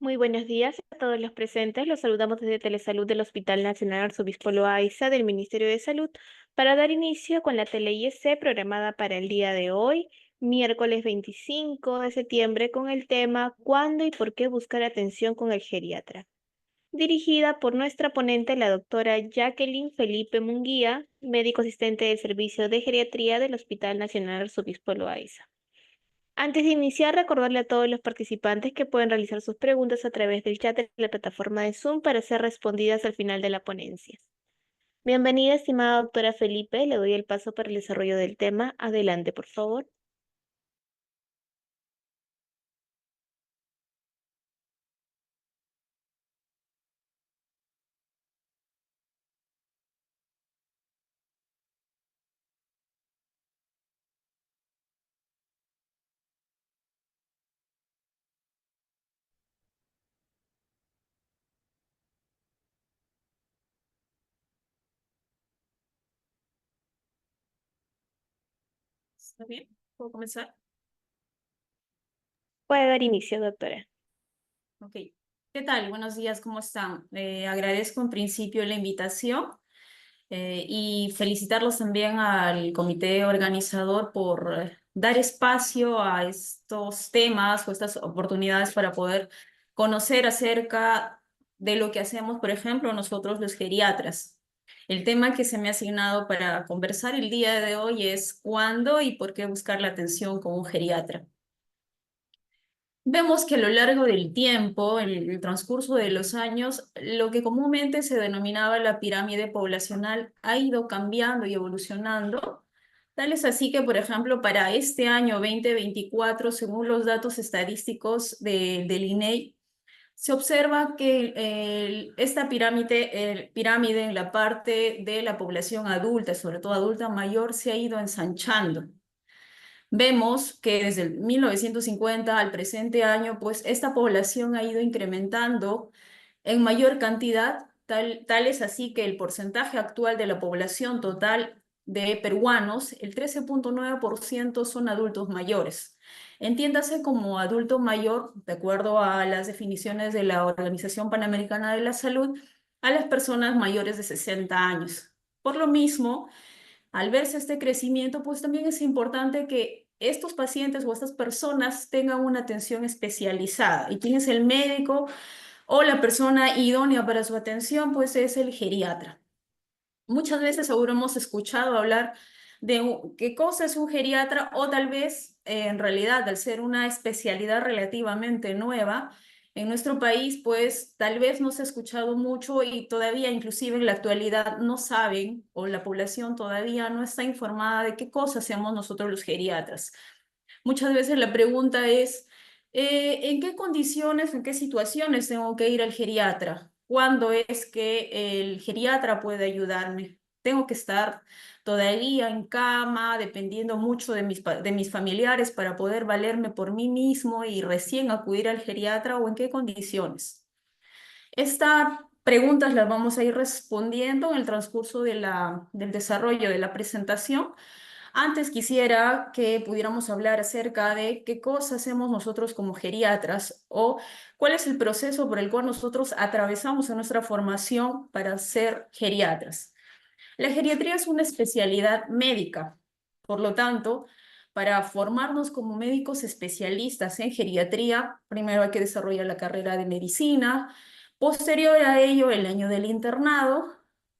Muy buenos días a todos los presentes. Los saludamos desde Telesalud del Hospital Nacional Arzobispo Loaiza del Ministerio de Salud para dar inicio con la tele-IEC programada para el día de hoy, miércoles 25 de septiembre, con el tema ¿Cuándo y por qué buscar atención con el geriatra? Dirigida por nuestra ponente, la doctora Jacqueline Felipe Munguía, médico asistente del Servicio de Geriatría del Hospital Nacional Arzobispo Loaiza. Antes de iniciar, recordarle a todos los participantes que pueden realizar sus preguntas a través del chat de la plataforma de Zoom para ser respondidas al final de la ponencia. Bienvenida, estimada doctora Felipe. Le doy el paso para el desarrollo del tema. Adelante, por favor. ¿Está bien? ¿Puedo comenzar? Puede dar inicio, doctora. Ok. ¿Qué tal? Buenos días, ¿cómo están? Agradezco en principio la invitación y felicitarlos también al comité organizador por dar espacio a estos temas o estas oportunidades para poder conocer acerca de lo que hacemos, por ejemplo, nosotros los geriatras. El tema que se me ha asignado para conversar el día de hoy es cuándo y por qué buscar la atención con un geriatra. Vemos que a lo largo del tiempo, en el transcurso de los años, lo que comúnmente se denominaba la pirámide poblacional ha ido cambiando y evolucionando. Tal es así que, por ejemplo, para este año 2024, según los datos estadísticos del INEI, se observa que esta pirámide en la parte de la población adulta, sobre todo adulta mayor, se ha ido ensanchando. Vemos que desde el 1950 al presente año, pues esta población ha ido incrementando en mayor cantidad, tal es así que el porcentaje actual de la población total de peruanos, el 13,9% son adultos mayores. Entiéndase como adulto mayor, de acuerdo a las definiciones de la Organización Panamericana de la Salud, a las personas mayores de 60 años. Por lo mismo, al verse este crecimiento, pues también es importante que estos pacientes o estas personas tengan una atención especializada. ¿Y quién es el médico o la persona idónea para su atención? Pues es el geriatra. Muchas veces seguro hemos escuchado hablar de qué cosa es un geriatra o tal vez en realidad al ser una especialidad relativamente nueva en nuestro país, pues tal vez no se ha escuchado mucho y todavía inclusive en la actualidad no saben o la población todavía no está informada de qué cosa hacemos nosotros los geriatras. Muchas veces la pregunta es, ¿en qué condiciones, en qué situaciones tengo que ir al geriatra? ¿Cuándo es que el geriatra puede ayudarme? Tengo que estar todavía en cama, dependiendo mucho de mis familiares para poder valerme por mí mismo y recién acudir al geriatra o en qué condiciones. Estas preguntas las vamos a ir respondiendo en el transcurso del desarrollo de la presentación. Antes quisiera que pudiéramos hablar acerca de qué cosas hacemos nosotros como geriatras o cuál es el proceso por el cual nosotros atravesamos en nuestra formación para ser geriatras. La geriatría es una especialidad médica, por lo tanto, para formarnos como médicos especialistas en geriatría, primero hay que desarrollar la carrera de medicina, posterior a ello el año del internado,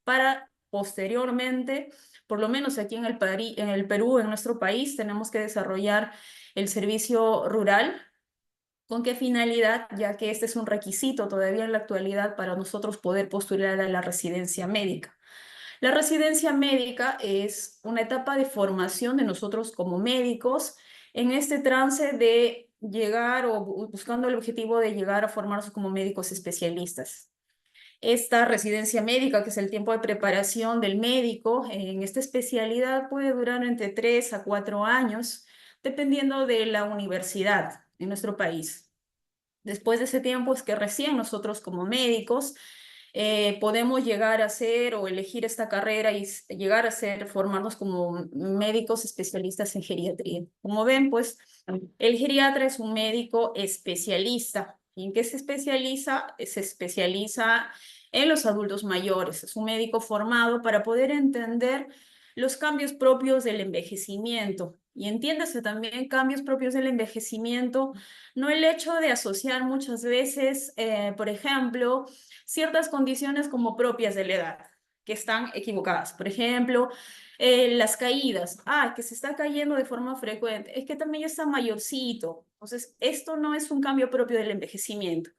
para posteriormente, por lo menos aquí en el Perú, en nuestro país, tenemos que desarrollar el servicio rural. ¿Con qué finalidad? Ya que este es un requisito todavía en la actualidad para nosotros poder postular a la residencia médica. La residencia médica es una etapa de formación de nosotros como médicos en este trance de llegar o buscando el objetivo de llegar a formarnos como médicos especialistas. Esta residencia médica, que es el tiempo de preparación del médico en esta especialidad, puede durar entre 3 a 4 años, dependiendo de la universidad en nuestro país. Después de ese tiempo es que recién nosotros como médicos podemos llegar a ser o elegir esta carrera y llegar a ser, formarnos como médicos especialistas en geriatría. Como ven, pues el geriatra es un médico especialista. ¿Y en qué se especializa? Se especializa en los adultos mayores. Es un médico formado para poder entender los cambios propios del envejecimiento. Y entiéndase también cambios propios del envejecimiento, no el hecho de asociar muchas veces, por ejemplo, ciertas condiciones como propias de la edad, que están equivocadas. Por ejemplo, las caídas, que se está cayendo de forma frecuente, es que también ya está mayorcito. Entonces, esto no es un cambio propio del envejecimiento.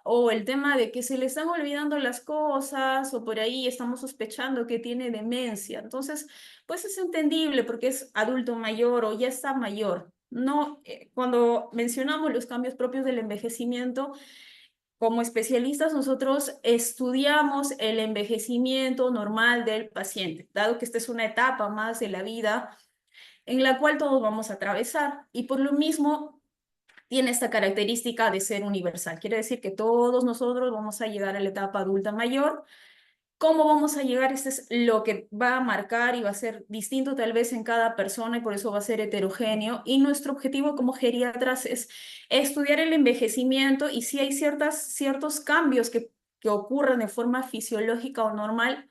O el tema de que se le están olvidando las cosas, o por ahí estamos sospechando que tiene demencia. Entonces, pues es entendible porque es adulto mayor o ya está mayor. No, cuando mencionamos los cambios propios del envejecimiento, como especialistas, nosotros estudiamos el envejecimiento normal del paciente, dado que esta es una etapa más de la vida en la cual todos vamos a atravesar y por lo mismo tiene esta característica de ser universal. Quiere decir que todos nosotros vamos a llegar a la etapa adulta mayor. ¿Cómo vamos a llegar? Este es lo que va a marcar y va a ser distinto tal vez en cada persona y por eso va a ser heterogéneo. Y nuestro objetivo como geriatras es estudiar el envejecimiento y si hay ciertos cambios que ocurren de forma fisiológica o normal,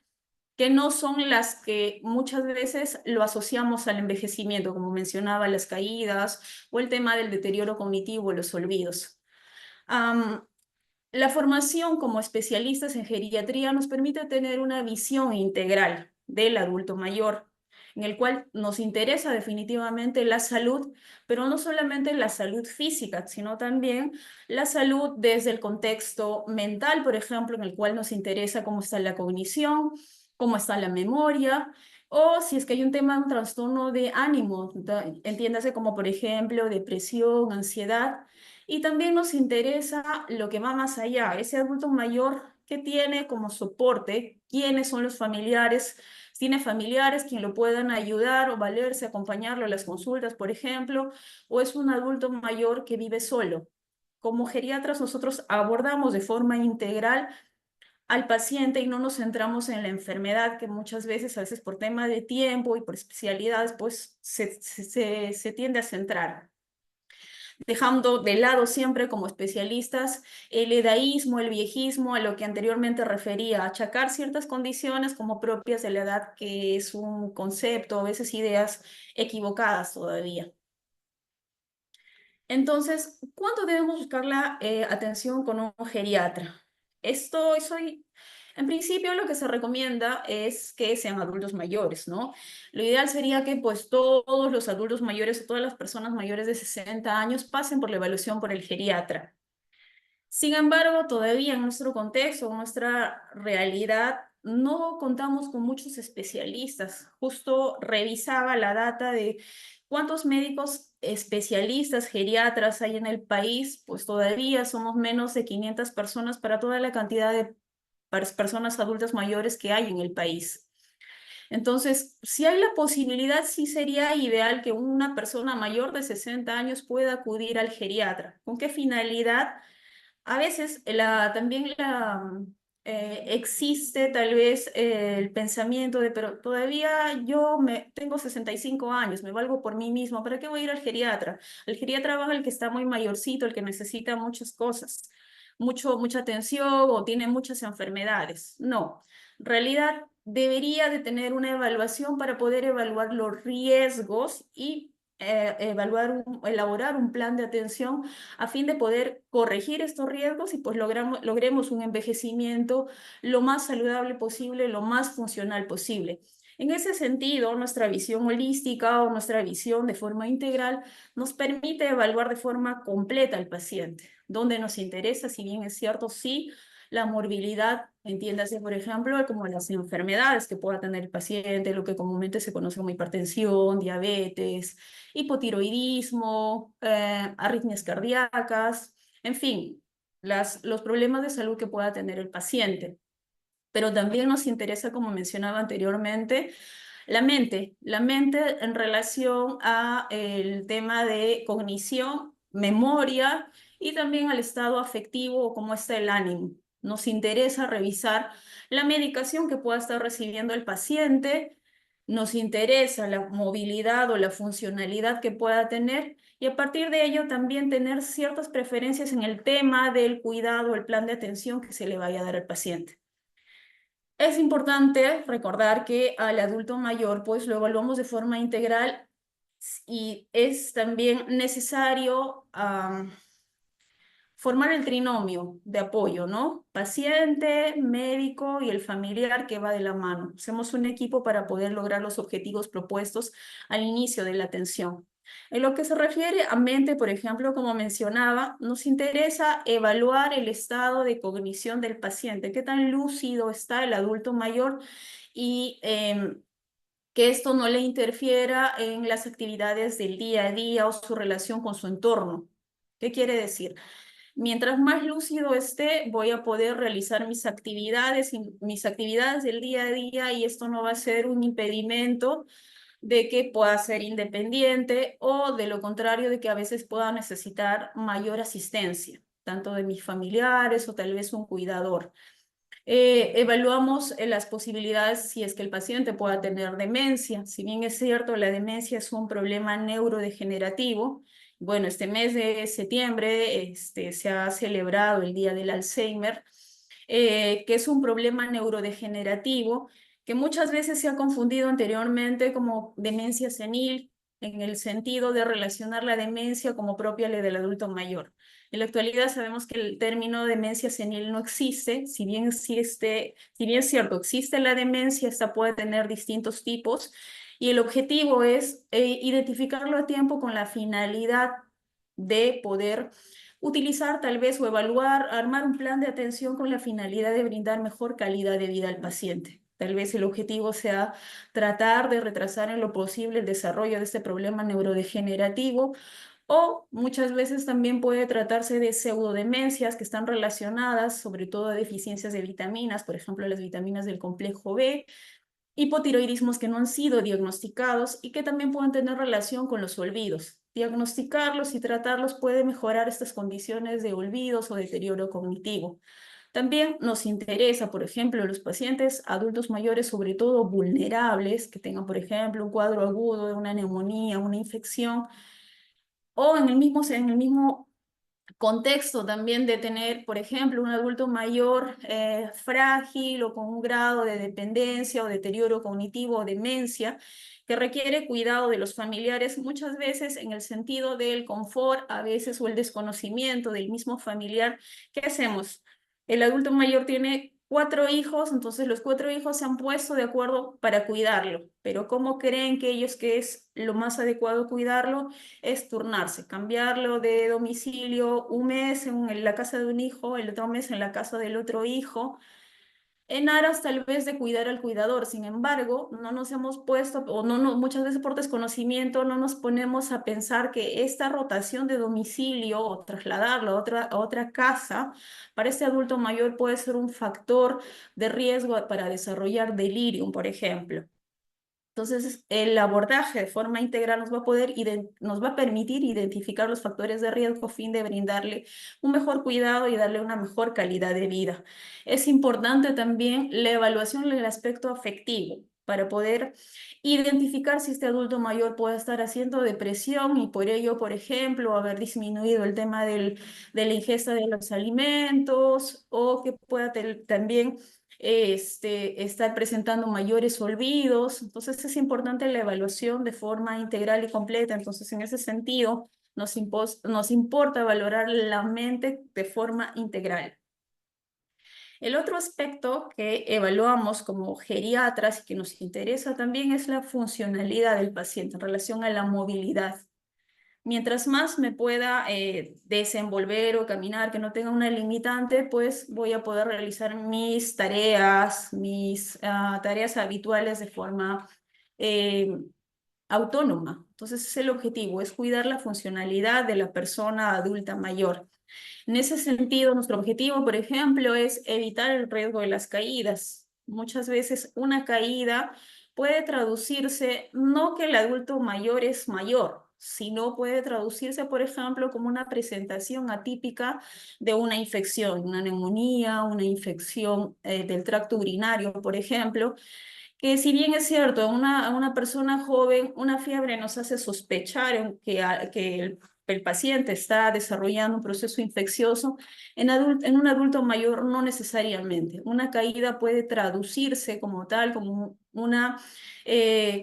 que no son las que muchas veces lo asociamos al envejecimiento, como mencionaba, las caídas o el tema del deterioro cognitivo, los olvidos. Um, la formación como especialistas en geriatría nos permite tener una visión integral del adulto mayor, en el cual nos interesa definitivamente la salud, pero no solamente la salud física, sino también la salud desde el contexto mental, por ejemplo, en el cual nos interesa cómo está la cognición, cómo está la memoria, o si es que hay un tema, un trastorno de ánimo, entiéndase como por ejemplo depresión, ansiedad. Y también nos interesa lo que va más allá, ese adulto mayor que tiene como soporte, quiénes son los familiares, si tiene familiares quien lo puedan ayudar o valerse, acompañarlo a las consultas, por ejemplo, o es un adulto mayor que vive solo. Como geriatras nosotros abordamos de forma integral al paciente y no nos centramos en la enfermedad que muchas veces, a veces por tema de tiempo y por especialidades, pues se tiende a centrar dejando de lado siempre como especialistas el edaísmo, el viejismo, a lo que anteriormente refería, achacar ciertas condiciones como propias de la edad, que es un concepto, a veces ideas equivocadas todavía. Entonces, ¿cuánto debemos buscar la atención con un geriatra? En principio lo que se recomienda es que sean adultos mayores, ¿no? Lo ideal sería que pues todos los adultos mayores o todas las personas mayores de 60 años pasen por la evaluación por el geriatra. Sin embargo, todavía en nuestro contexto, en nuestra realidad, no contamos con muchos especialistas. Justo revisaba la data de cuántos médicos especialistas, geriatras hay en el país, pues todavía somos menos de 500 personas para toda la cantidad de personas adultas mayores que hay en el país. Entonces, si hay la posibilidad, sí sería ideal que una persona mayor de 60 años pueda acudir al geriatra. ¿Con qué finalidad? A veces existe tal vez el pensamiento de, pero todavía tengo 65 años, me valgo por mí mismo, ¿para qué voy a ir al geriatra? El geriatra va el que está muy mayorcito, el que necesita muchas cosas, mucha atención o tiene muchas enfermedades. No, en realidad debería de tener una evaluación para poder evaluar los riesgos y elaborar un plan de atención a fin de poder corregir estos riesgos y pues logremos un envejecimiento lo más saludable posible, lo más funcional posible. En ese sentido, nuestra visión holística o nuestra visión de forma integral nos permite evaluar de forma completa al paciente, donde nos interesa, si bien es cierto, sí, la morbilidad, entiéndase, por ejemplo, como las enfermedades que pueda tener el paciente, lo que comúnmente se conoce como hipertensión, diabetes, hipotiroidismo, arritmias cardíacas, en fin, los problemas de salud que pueda tener el paciente. Pero también nos interesa, como mencionaba anteriormente, la mente en relación a el tema de cognición, memoria y también al estado afectivo o cómo está el ánimo. Nos interesa revisar la medicación que pueda estar recibiendo el paciente, Nos interesa la movilidad o la funcionalidad que pueda tener y a partir de ello también tener ciertas preferencias en el tema del cuidado, el plan de atención que se le vaya a dar al paciente. Es importante recordar que al adulto mayor, pues lo evaluamos de forma integral y es también necesario formar el trinomio de apoyo, ¿no? Paciente, médico y el familiar que va de la mano. Hacemos un equipo para poder lograr los objetivos propuestos al inicio de la atención. En lo que se refiere a mente, por ejemplo, como mencionaba, nos interesa evaluar el estado de cognición del paciente, qué tan lúcido está el adulto mayor y que esto no le interfiera en las actividades del día a día o su relación con su entorno. ¿Qué quiere decir? Mientras más lúcido esté, voy a poder realizar mis actividades del día a día y esto no va a ser un impedimento de que pueda ser independiente o de lo contrario de que a veces pueda necesitar mayor asistencia, tanto de mis familiares o tal vez un cuidador. Evaluamos las posibilidades si es que el paciente pueda tener demencia. Si bien es cierto, la demencia es un problema neurodegenerativo. Bueno, este mes de septiembre se ha celebrado el Día del Alzheimer, que es un problema neurodegenerativo que muchas veces se ha confundido anteriormente como demencia senil, en el sentido de relacionar la demencia como propia del adulto mayor. En la actualidad sabemos que el término demencia senil no existe, si bien existe, si bien es cierto, existe la demencia, esta puede tener distintos tipos y el objetivo es identificarlo a tiempo con la finalidad de poder utilizar tal vez o evaluar, armar un plan de atención con la finalidad de brindar mejor calidad de vida al paciente. Tal vez el objetivo sea tratar de retrasar en lo posible el desarrollo de este problema neurodegenerativo o muchas veces también puede tratarse de pseudodemencias que están relacionadas sobre todo a deficiencias de vitaminas, por ejemplo, las vitaminas del complejo B, hipotiroidismos que no han sido diagnosticados y que también pueden tener relación con los olvidos. Diagnosticarlos y tratarlos puede mejorar estas condiciones de olvidos o deterioro cognitivo. También nos interesa, por ejemplo, los pacientes adultos mayores, sobre todo vulnerables, que tengan, por ejemplo, un cuadro agudo de una neumonía, una infección, o en el mismo contexto también de tener, por ejemplo, un adulto mayor frágil o con un grado de dependencia o deterioro cognitivo o demencia que requiere cuidado de los familiares, muchas veces en el sentido del confort, a veces o el desconocimiento del mismo familiar. ¿Qué hacemos? El adulto mayor tiene 4 hijos, entonces los 4 hijos se han puesto de acuerdo para cuidarlo, pero ¿cómo creen que ellos que es lo más adecuado cuidarlo? Es turnarse, cambiarlo de domicilio un mes en la casa de un hijo, el otro mes en la casa del otro hijo, en aras tal vez de cuidar al cuidador. Sin embargo, no nos hemos puesto, o muchas veces por desconocimiento, no nos ponemos a pensar que esta rotación de domicilio o trasladarlo a otra casa para este adulto mayor puede ser un factor de riesgo para desarrollar delirium, por ejemplo. Entonces, el abordaje de forma integral nos va a permitir identificar los factores de riesgo a fin de brindarle un mejor cuidado y darle una mejor calidad de vida. Es importante también la evaluación del aspecto afectivo para poder identificar si este adulto mayor puede estar haciendo depresión y por ello, por ejemplo, haber disminuido el tema de la ingesta de los alimentos o que pueda también estar presentando mayores olvidos. Entonces es importante la evaluación de forma integral y completa. Entonces en ese sentido nos importa valorar la mente de forma integral. El otro aspecto que evaluamos como geriatras y que nos interesa también es la funcionalidad del paciente en relación a la movilidad. Mientras más me pueda desenvolver o caminar, que no tenga una limitante, pues voy a poder realizar mis tareas, mis tareas habituales de forma eh, autónoma. Entonces, es el objetivo, es cuidar la funcionalidad de la persona adulta mayor. En ese sentido, nuestro objetivo, por ejemplo, es evitar el riesgo de las caídas. Muchas veces una caída puede traducirse, no que el adulto mayor es mayor, sino puede traducirse, por ejemplo, como una presentación atípica de una infección, una neumonía, una infección del tracto urinario, por ejemplo, que si bien es cierto, a una persona joven, una fiebre nos hace sospechar que el paciente está desarrollando un proceso infeccioso, en un adulto mayor no necesariamente. Una caída puede traducirse como tal, como una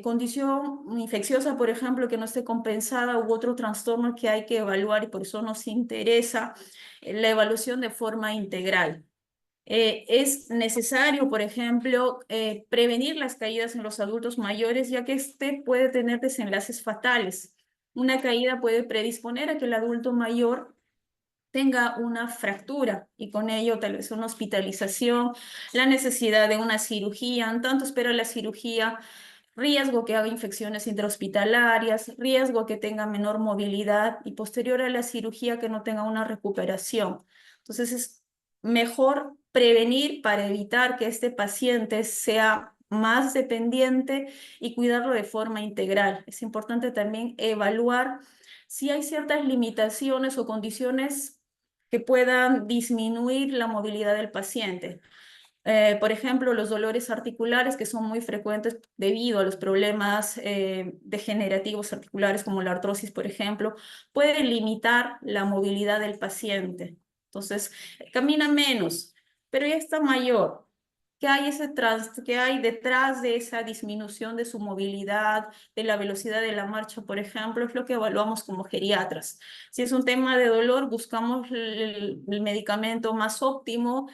condición infecciosa, por ejemplo, que no esté compensada u otro trastorno que hay que evaluar y por eso nos interesa la evaluación de forma integral. Es necesario, por ejemplo, prevenir las caídas en los adultos mayores, ya que este puede tener desenlaces fatales. Una caída puede predisponer a que el adulto mayor tenga una fractura y con ello tal vez una hospitalización, la necesidad de una cirugía, en tanto espera la cirugía, riesgo que haga infecciones intrahospitalarias, riesgo que tenga menor movilidad y posterior a la cirugía que no tenga una recuperación. Entonces es mejor prevenir para evitar que este paciente sea más dependiente y cuidarlo de forma integral. Es importante también evaluar si hay ciertas limitaciones o condiciones que puedan disminuir la movilidad del paciente. Por ejemplo, los dolores articulares que son muy frecuentes debido a los problemas degenerativos articulares como la artrosis, por ejemplo, pueden limitar la movilidad del paciente. Entonces, camina menos, pero ya está mayor. ¿Qué hay detrás de esa disminución de su movilidad, de la velocidad de la marcha, por ejemplo? Es lo que evaluamos como geriatras. Si es un tema de dolor, buscamos el medicamento más óptimo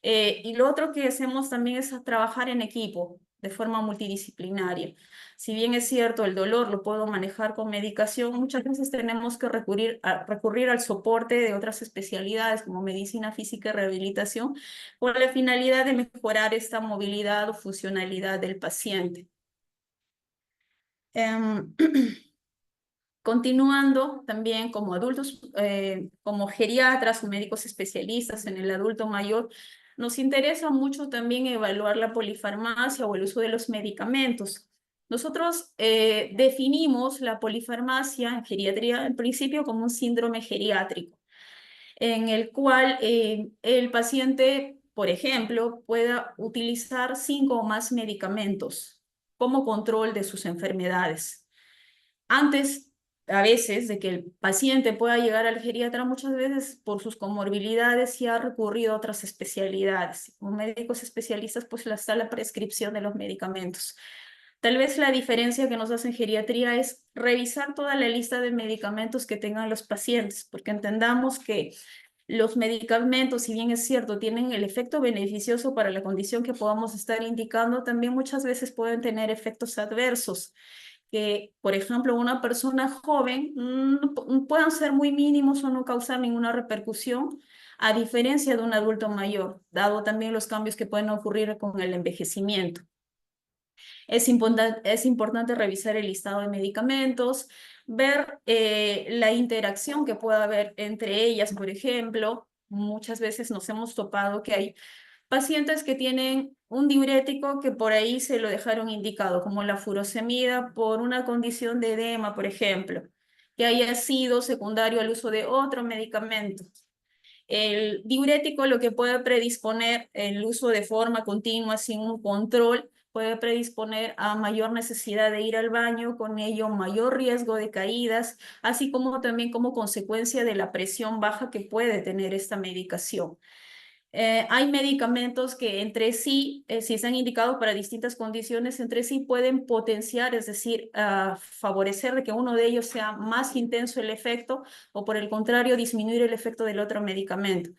y lo otro que hacemos también es trabajar en equipo, de forma multidisciplinaria. Si bien es cierto, el dolor lo puedo manejar con medicación, muchas veces tenemos que recurrir al soporte de otras especialidades como medicina física y rehabilitación, con la finalidad de mejorar esta movilidad o funcionalidad del paciente. Em, Continuando también como adultos, como geriatras o médicos especialistas en el adulto mayor, nos interesa mucho también evaluar la polifarmacia o el uso de los medicamentos. Nosotros definimos la polifarmacia en geriatría en principio como un síndrome geriátrico, en el cual el paciente, por ejemplo, pueda utilizar 5 o más medicamentos como control de sus enfermedades. Antes, a veces, de que el paciente pueda llegar al geriatra, muchas veces por sus comorbilidades se ha recurrido a otras especialidades. Como médicos especialistas, pues está la prescripción de los medicamentos. Tal vez la diferencia que nos hace en geriatría es revisar toda la lista de medicamentos que tengan los pacientes, porque entendamos que los medicamentos, si bien es cierto, tienen el efecto beneficioso para la condición que podamos estar indicando, también muchas veces pueden tener efectos adversos que, por ejemplo, una persona joven puedan ser muy mínimos o no causar ninguna repercusión, a diferencia de un adulto mayor, dado también los cambios que pueden ocurrir con el envejecimiento. Es importante revisar el listado de medicamentos, ver la interacción que pueda haber entre ellas, por ejemplo. Muchas veces nos hemos topado que hay pacientes que tienen un diurético que por ahí se lo dejaron indicado, como la furosemida, por una condición de edema, por ejemplo, que haya sido secundario al uso de otro medicamento. El diurético lo que puede predisponer el uso de forma continua sin un control, puede predisponer a mayor necesidad de ir al baño, con ello mayor riesgo de caídas, así como también como consecuencia de la presión baja que puede tener esta medicación. Hay medicamentos que entre sí, si están indicados para distintas condiciones, entre sí pueden potenciar, es decir, favorecer de que uno de ellos sea más intenso el efecto o por el contrario disminuir el efecto del otro medicamento.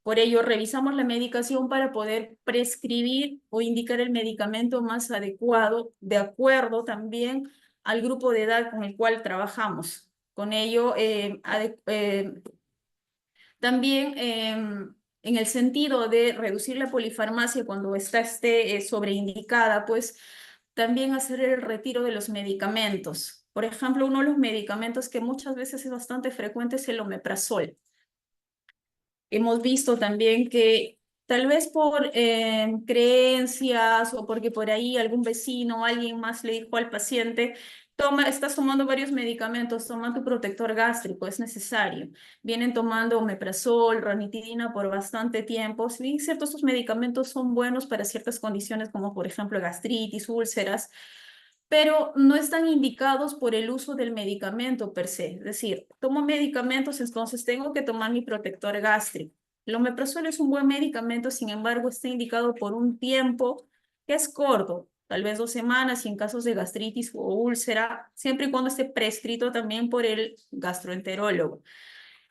Por ello, revisamos la medicación para poder prescribir o indicar el medicamento más adecuado, de acuerdo también al grupo de edad con el cual trabajamos. Con ello, también en el sentido de reducir la polifarmacia cuando esté sobreindicada, pues también hacer el retiro de los medicamentos. Por ejemplo, uno de los medicamentos que muchas veces es bastante frecuente es el omeprazol. Hemos visto también que tal vez por creencias o porque por ahí algún vecino o alguien más le dijo al paciente, estás tomando varios medicamentos, toma tu protector gástrico, es necesario. Vienen tomando omeprazol, ranitidina por bastante tiempo. Si bien es cierto, estos medicamentos son buenos para ciertas condiciones como por ejemplo gastritis, úlceras, pero no están indicados por el uso del medicamento per se. Es decir, tomo medicamentos, entonces tengo que tomar mi protector gástrico. El omeprazol es un buen medicamento, sin embargo, está indicado por un tiempo que es corto, tal vez 2 semanas, y en casos de gastritis o úlcera, siempre y cuando esté prescrito también por el gastroenterólogo.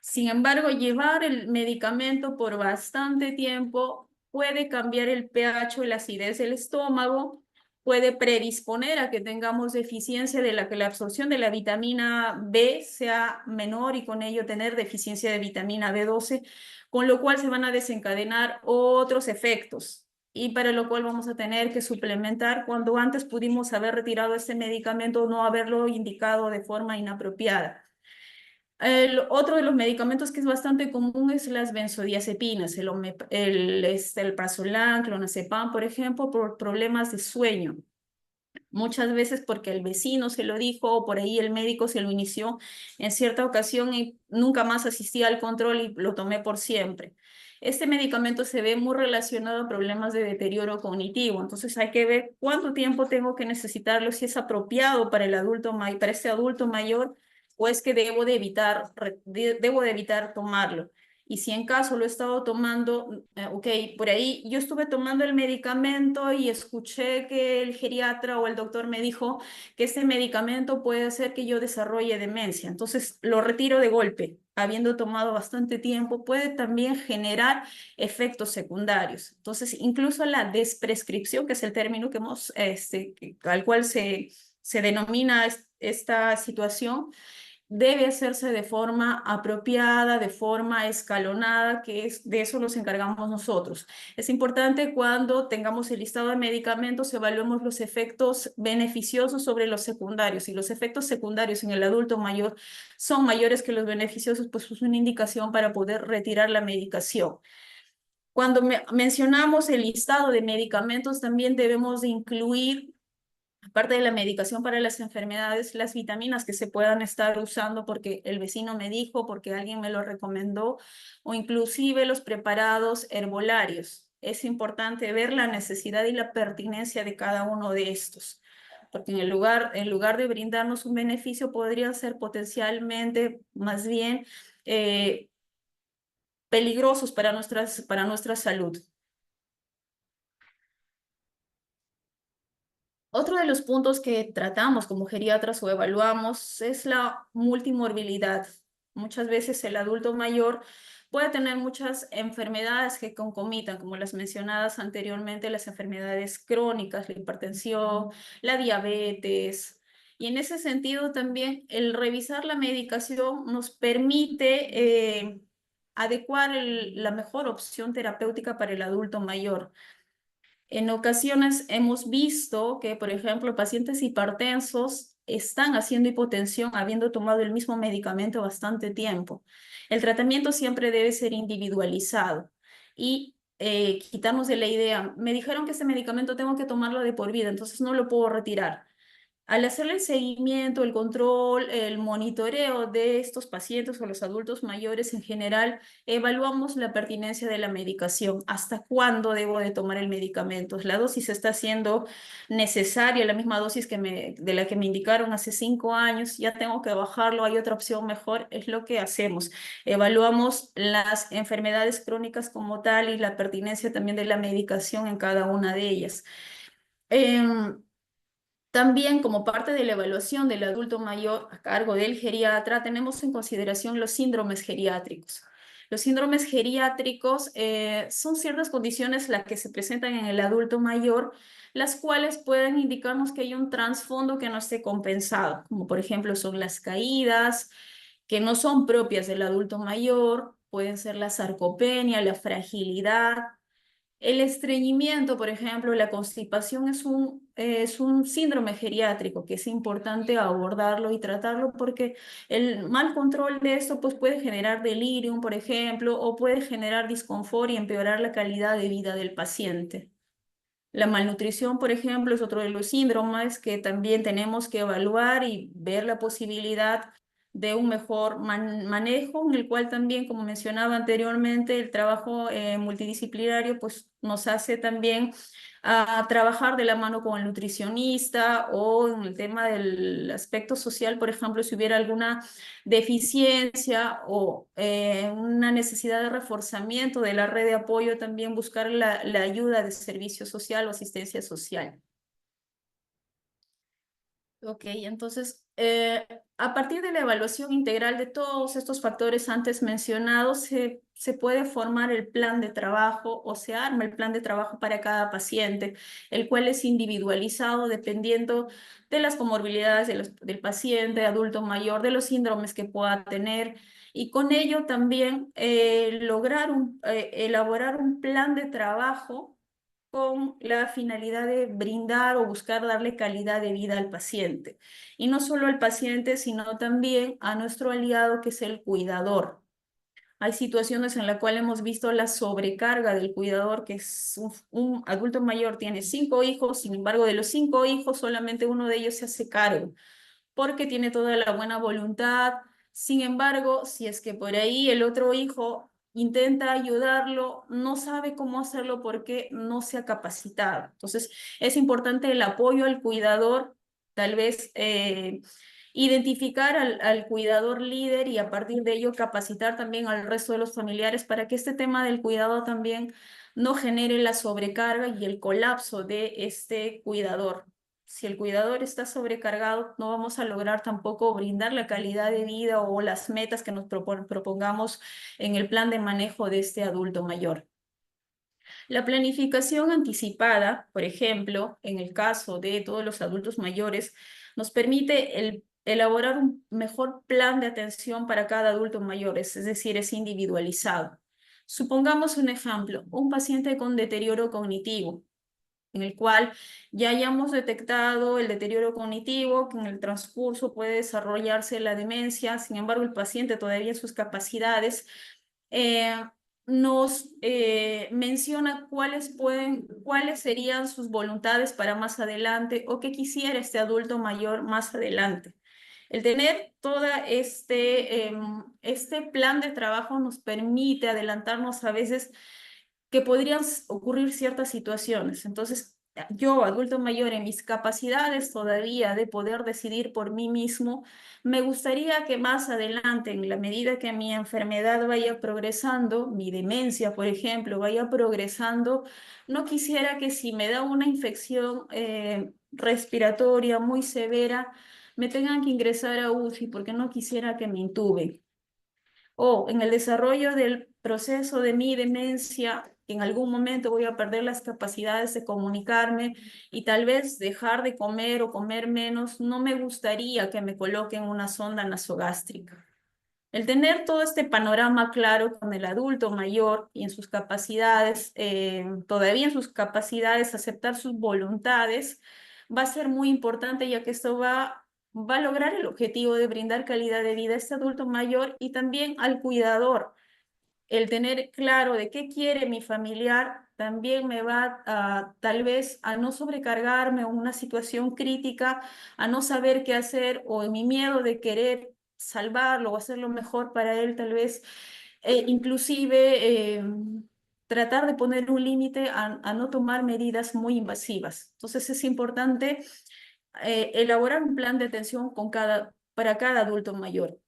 Sin embargo, llevar el medicamento por bastante tiempo puede cambiar el pH o la acidez del estómago, puede predisponer a que tengamos deficiencia de la que la absorción de la vitamina B sea menor y con ello tener deficiencia de vitamina B12, con lo cual se van a desencadenar otros efectos y para lo cual vamos a tener que suplementar cuando antes pudimos haber retirado este medicamento o no haberlo indicado de forma inapropiada. El otro de los medicamentos que es bastante común es las benzodiazepinas, el prazolam, clonazepam, por ejemplo, por problemas de sueño. Muchas veces porque el vecino se lo dijo o por ahí el médico se lo inició en cierta ocasión y nunca más asistí al control y lo tomé por siempre. Este medicamento se ve muy relacionado a problemas de deterioro cognitivo, entonces hay que ver cuánto tiempo tengo que necesitarlo, si es apropiado para el para este adulto mayor o es que debo de evitar tomarlo. Y si en caso lo he estado tomando, ok, por ahí yo estuve tomando el medicamento y escuché que el geriatra o el doctor me dijo que este medicamento puede hacer que yo desarrolle demencia. Entonces lo retiro de golpe, habiendo tomado bastante tiempo, puede también generar efectos secundarios. Entonces, incluso la desprescripción, que es el término que al cual se denomina esta situación, debe hacerse de forma apropiada, de forma escalonada, de eso nos encargamos nosotros. Es importante cuando tengamos el listado de medicamentos, evaluemos los efectos beneficiosos sobre los secundarios. Si los efectos secundarios en el adulto mayor son mayores que los beneficiosos, pues es una indicación para poder retirar la medicación. Cuando mencionamos el listado de medicamentos, también debemos de incluir, aparte de la medicación para las enfermedades, las vitaminas que se puedan estar usando porque el vecino me dijo, porque alguien me lo recomendó, o inclusive los preparados herbolarios. Es importante ver la necesidad y la pertinencia de cada uno de estos, porque en lugar de brindarnos un beneficio, podría ser potencialmente más bien peligrosos para nuestra salud. Otro de los puntos que tratamos como geriatras o evaluamos es la multimorbilidad. Muchas veces el adulto mayor puede tener muchas enfermedades que concomitan, como las mencionadas anteriormente, las enfermedades crónicas, la hipertensión, la diabetes. Y en ese sentido también el revisar la medicación nos permite adecuar la mejor opción terapéutica para el adulto mayor. En ocasiones hemos visto que, por ejemplo, pacientes hipertensos están haciendo hipotensión habiendo tomado el mismo medicamento bastante tiempo. El tratamiento siempre debe ser individualizado y quitarnos de la idea, me dijeron que este medicamento tengo que tomarlo de por vida, entonces no lo puedo retirar. Al hacerle el seguimiento, el control, el monitoreo de estos pacientes o los adultos mayores en general, evaluamos la pertinencia de la medicación. ¿Hasta cuándo debo de tomar el medicamento? ¿La dosis está siendo necesaria, la misma dosis de la que me indicaron hace 5 años? ¿Ya tengo que bajarlo? ¿Hay otra opción mejor? Es lo que hacemos. Evaluamos las enfermedades crónicas como tal y la pertinencia también de la medicación en cada una de ellas. También como parte de la evaluación del adulto mayor a cargo del geriatra, tenemos en consideración los síndromes geriátricos. Los síndromes geriátricos son ciertas condiciones las que se presentan en el adulto mayor, las cuales pueden indicarnos que hay un trasfondo que no esté compensado, como por ejemplo son las caídas, que no son propias del adulto mayor, pueden ser la sarcopenia, la fragilidad, el estreñimiento, por ejemplo, la constipación es un síndrome geriátrico que es importante abordarlo y tratarlo porque el mal control de esto pues, puede generar delirium, por ejemplo, o puede generar disconfort y empeorar la calidad de vida del paciente. La malnutrición, por ejemplo, es otro de los síndromes que también tenemos que evaluar y ver la posibilidad de un mejor manejo, en el cual también, como mencionaba anteriormente, el trabajo multidisciplinario pues, nos hace también a trabajar de la mano con el nutricionista o en el tema del aspecto social, por ejemplo, si hubiera alguna deficiencia o una necesidad de reforzamiento de la red de apoyo, también buscar la ayuda de servicio social o asistencia social. Ok, entonces, a partir de la evaluación integral de todos estos factores antes mencionados, se puede formar el plan de trabajo o se arma el plan de trabajo para cada paciente, el cual es individualizado dependiendo de las comorbilidades del paciente, adulto mayor, de los síndromes que pueda tener. Y con ello también lograr elaborar un plan de trabajo con la finalidad de brindar o buscar darle calidad de vida al paciente. Y no solo al paciente, sino también a nuestro aliado que es el cuidador. Hay situaciones en las cuales hemos visto la sobrecarga del cuidador, que es un adulto mayor, tiene 5 hijos, sin embargo, de los 5 hijos, solamente uno de ellos se hace cargo porque tiene toda la buena voluntad. Sin embargo, si es que por ahí el otro hijo intenta ayudarlo, no sabe cómo hacerlo porque no se ha capacitado. Entonces, es importante el apoyo al cuidador, tal vez identificar al cuidador líder y a partir de ello capacitar también al resto de los familiares para que este tema del cuidado también no genere la sobrecarga y el colapso de este cuidador. Si el cuidador está sobrecargado, no vamos a lograr tampoco brindar la calidad de vida o las metas que nos propongamos en el plan de manejo de este adulto mayor. La planificación anticipada, por ejemplo, en el caso de todos los adultos mayores, nos permite elaborar un mejor plan de atención para cada adulto mayor, es decir, es individualizado. Supongamos un ejemplo, un paciente con deterioro cognitivo en el cual ya hayamos detectado el deterioro cognitivo, que en el transcurso puede desarrollarse la demencia, sin embargo, el paciente todavía en sus capacidades eh, nos menciona cuáles serían sus voluntades para más adelante o qué quisiera este adulto mayor más adelante. El tener todo este plan de trabajo nos permite adelantarnos a veces que podrían ocurrir ciertas situaciones. Entonces, yo, adulto mayor, en mis capacidades todavía de poder decidir por mí mismo, me gustaría que más adelante, en la medida que mi enfermedad vaya progresando, mi demencia, por ejemplo, vaya progresando, no quisiera que si me da una infección respiratoria muy severa, me tengan que ingresar a UCI porque no quisiera que me intuben o en el desarrollo del proceso de mi demencia, en algún momento voy a perder las capacidades de comunicarme y tal vez dejar de comer o comer menos, no me gustaría que me coloquen una sonda nasogástrica. El tener todo este panorama claro con el adulto mayor y en sus capacidades, todavía en sus capacidades, aceptar sus voluntades, va a ser muy importante ya que esto va a lograr el objetivo de brindar calidad de vida a este adulto mayor y también al cuidador. El tener claro de qué quiere mi familiar también me va a, tal vez a no sobrecargarme en una situación crítica, a no saber qué hacer o en mi miedo de querer salvarlo o hacerlo mejor para él, tal vez inclusive tratar de poner un límite a no tomar medidas muy invasivas. Entonces es importante elaborar un plan de atención para cada adulto mayor.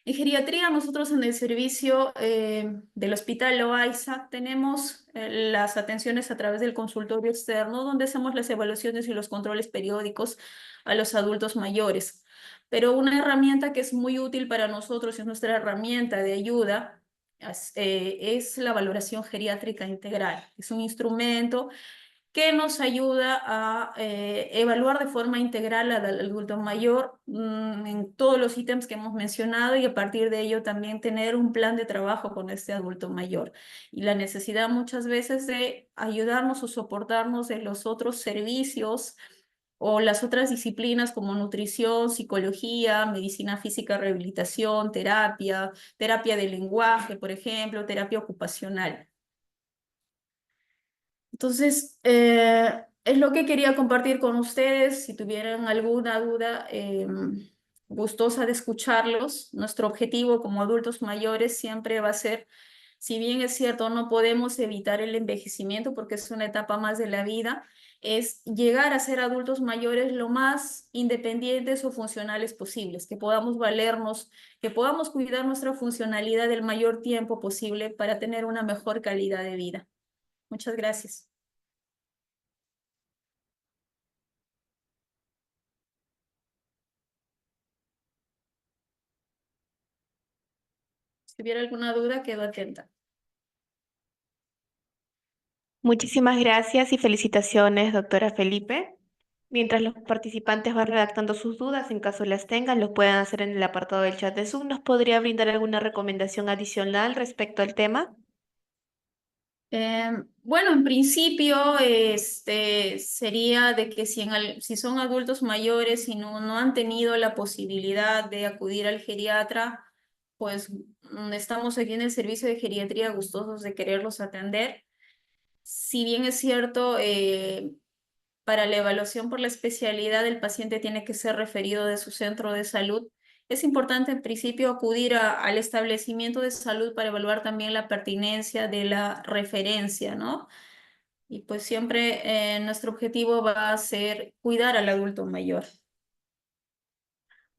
En geriatría, nosotros en el servicio del Hospital Loaiza tenemos las atenciones a través del consultorio externo, donde hacemos las evaluaciones y los controles periódicos a los adultos mayores. Pero una herramienta que es muy útil para nosotros, es nuestra herramienta de ayuda, es la valoración geriátrica integral. Es un instrumento que nos ayuda a evaluar de forma integral al adulto mayor en todos los ítems que hemos mencionado y a partir de ello también tener un plan de trabajo con este adulto mayor. Y la necesidad muchas veces de ayudarnos o soportarnos de los otros servicios o las otras disciplinas como nutrición, psicología, medicina física, rehabilitación, terapia de lenguaje, por ejemplo, terapia ocupacional. Entonces, es lo que quería compartir con ustedes. Si tuvieran alguna duda, gustosa de escucharlos. Nuestro objetivo como adultos mayores siempre va a ser, si bien es cierto, no podemos evitar el envejecimiento porque es una etapa más de la vida, es llegar a ser adultos mayores lo más independientes o funcionales posibles, que podamos valernos, que podamos cuidar nuestra funcionalidad el mayor tiempo posible para tener una mejor calidad de vida. Muchas gracias. Si hubiera alguna duda, quedo atenta. Muchísimas gracias y felicitaciones, doctora Felipe. Mientras los participantes van redactando sus dudas, en caso las tengan, los pueden hacer en el apartado del chat de Zoom. ¿Nos podría brindar alguna recomendación adicional respecto al tema? Bueno, en principio, sería de que si son adultos mayores y no han tenido la posibilidad de acudir al geriatra, pues estamos aquí en el servicio de geriatría gustosos de quererlos atender. Si bien es cierto, para la evaluación por la especialidad, el paciente tiene que ser referido de su centro de salud. Es importante en principio acudir al establecimiento de salud para evaluar también la pertinencia de la referencia, ¿no? Y pues siempre nuestro objetivo va a ser cuidar al adulto mayor.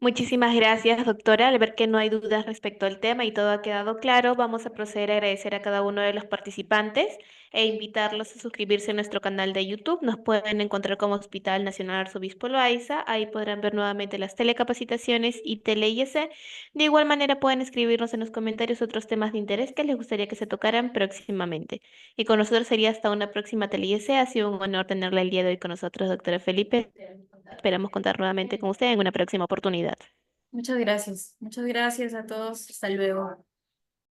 Muchísimas gracias, doctora. Al ver que no hay dudas respecto al tema y todo ha quedado claro, vamos a proceder a agradecer a cada uno de los participantes e invitarlos a suscribirse a nuestro canal de YouTube. Nos pueden encontrar como Hospital Nacional Arzobispo Loaiza. Ahí podrán ver nuevamente las telecapacitaciones y tele-IS. De igual manera, pueden escribirnos en los comentarios otros temas de interés que les gustaría que se tocaran próximamente. Y con nosotros sería hasta una próxima tele-IS. Ha sido un honor tenerla el día de hoy con nosotros, doctora Felipe. Esperamos contar nuevamente con usted en una próxima oportunidad. Muchas gracias. Muchas gracias a todos. Hasta luego.